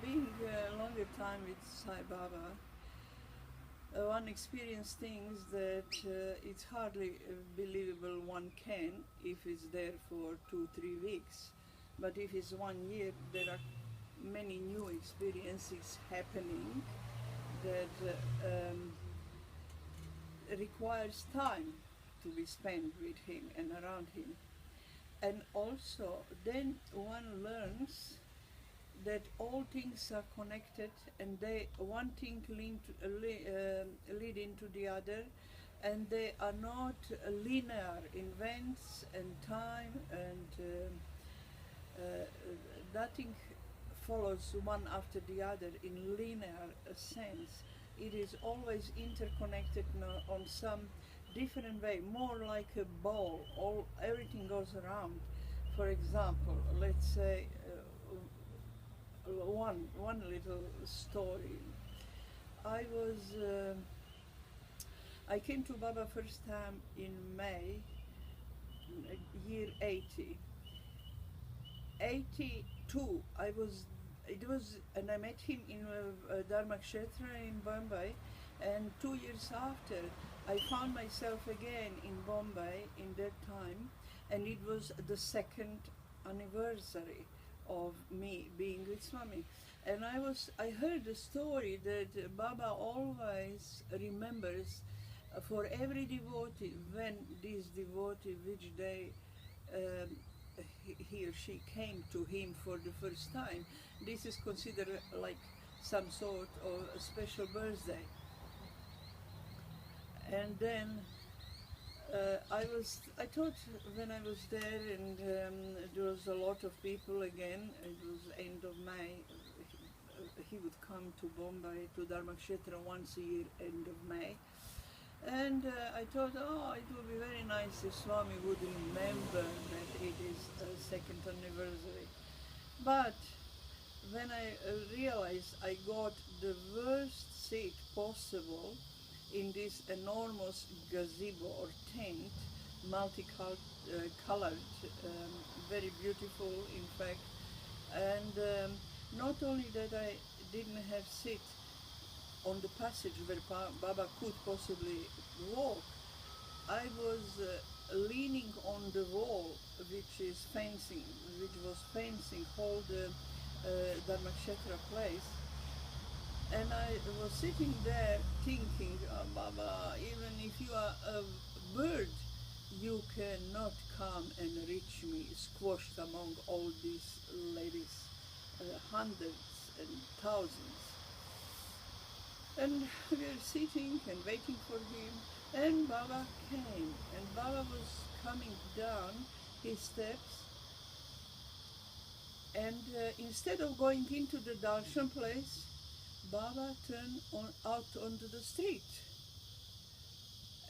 being a longer time with Sai Baba, one experience things that it's hardly believable one can if it's there for 2 3 weeks. But if it's 1 year, there are many new experiences happening that requires time to be spent with him and around him. And also, then one learns that all things are connected, and they one thing lead into the other, and they are not linear in events and time, and nothing follows one after the other in linear sense. It is always interconnected on some different way, more like a ball. Everything goes around. For example, let's say one little story. I was I came to Baba first time in May, year 80. 82. And I met him in Dharma Kshetra in Bombay, and 2 years after, I found myself again in Bombay in that time, and it was the second anniversary of me being with Swami. And I heard a story that Baba always remembers for every devotee, when this devotee, which day he or she came to him for the first time. This is considered like some sort of a special birthday. And then I thought when I was there, and there was a lot of people again, it was end of May, he would come to Bombay, to Dharma Kshetra once a year, end of May. And I thought, oh, it would be very nice if Swami would remember that it is a second anniversary. But when I realized I got the worst seat possible in this enormous gazebo or tent, multicolored, very beautiful in fact, and not only that I didn't have seat on the passage where Baba could possibly walk, I was leaning on the wall, which was fencing all the Dharmakshetra place, and I was sitting there thinking, oh, Baba, even if you are a bird, you cannot come and reach me, squashed among all these ladies, hundreds and thousands. And we were sitting and waiting for him, and Baba came, and Baba was coming down his steps, and instead of going into the darshan place, Baba turned out onto the street.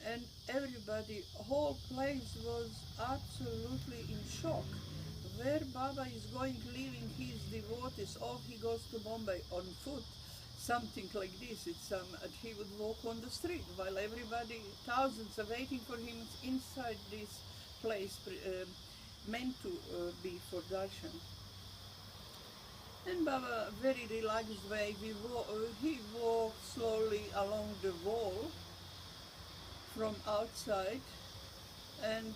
And everybody, whole place was absolutely in shock. Where Baba is going, leaving his devotees, off he goes to Bombay on foot. Something like this, he would walk on the street while everybody, thousands are waiting for him inside this place meant to be for darshan. And Baba, very relaxed way, he walked slowly along the wall from outside, and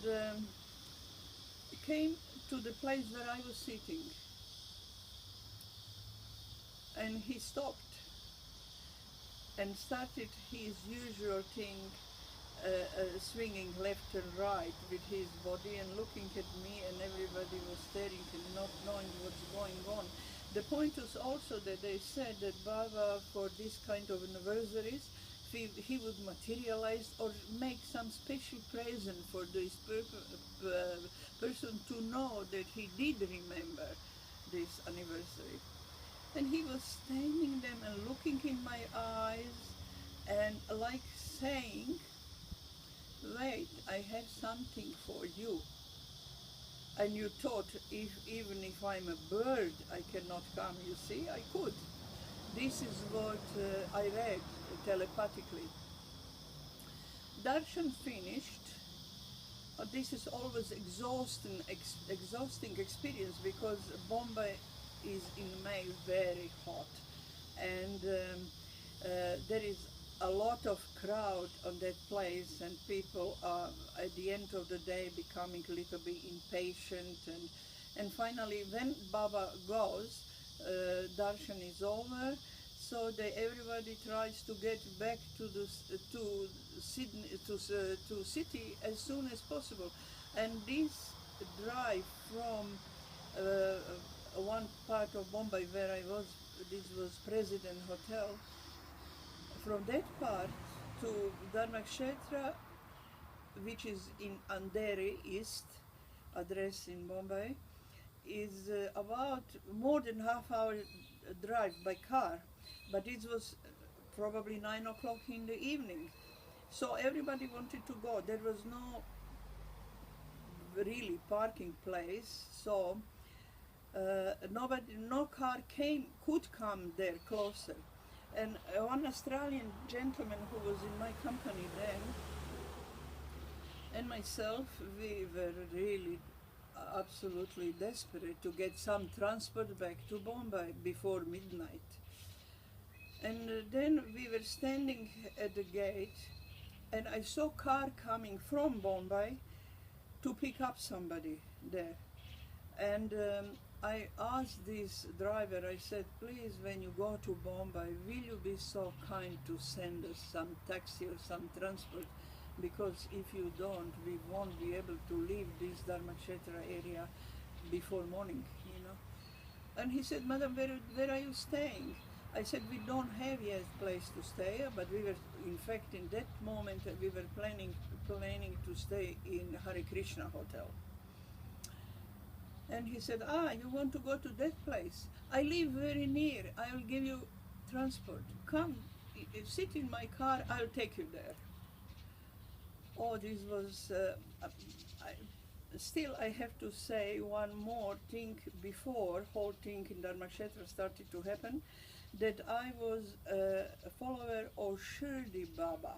came to the place where I was sitting. And he stopped and started his usual thing, swinging left and right with his body and looking at me, and everybody was staring and not knowing what's going on. The point was also that they said that Baba, for this kind of anniversaries, he would materialize or make some special present for this person to know that he did remember this anniversary. And he was standing there and looking in my eyes and like saying, wait, I have something for you. And you thought, even if I'm a bird, I cannot come. You see, I could. This is what I read telepathically. Darshan finished. This is always exhausting experience, because Bombay is in May very hot, and there is a lot of crowd on that place, and people are at the end of the day becoming a little bit impatient, and finally when Baba goes, darshan is over, so everybody tries to get back to to Sydney, to city as soon as possible, and this drive from one part of Bombay where I was, this was President Hotel, from that part to Dharmakshetra, which is in Andheri East, address in Bombay, is about more than half-hour drive by car, but it was probably 9 o'clock in the evening. So everybody wanted to go. There was no really parking place, so no car could come there closer. And one Australian gentleman who was in my company then, and myself, we were really absolutely desperate to get some transport back to Bombay before midnight. And then we were standing at the gate, and I saw a car coming from Bombay to pick up somebody there. And I asked this driver, I said, please, when you go to Bombay, will you be so kind to send us some taxi or some transport? Because if you don't, we won't be able to leave this Dharmakshetra area before morning, you know. And he said, Madam, where are you staying? I said, we don't have yet a place to stay, but we were, in fact, in that moment, we were planning to stay in Hare Krishna Hotel. And he said, you want to go to that place? I live very near. I will give you transport. Come, sit in my car. I'll take you there. Oh, this was... still, I have to say one more thing before whole thing in Dharmakshetra started to happen, that I was a follower of Shirdi Baba.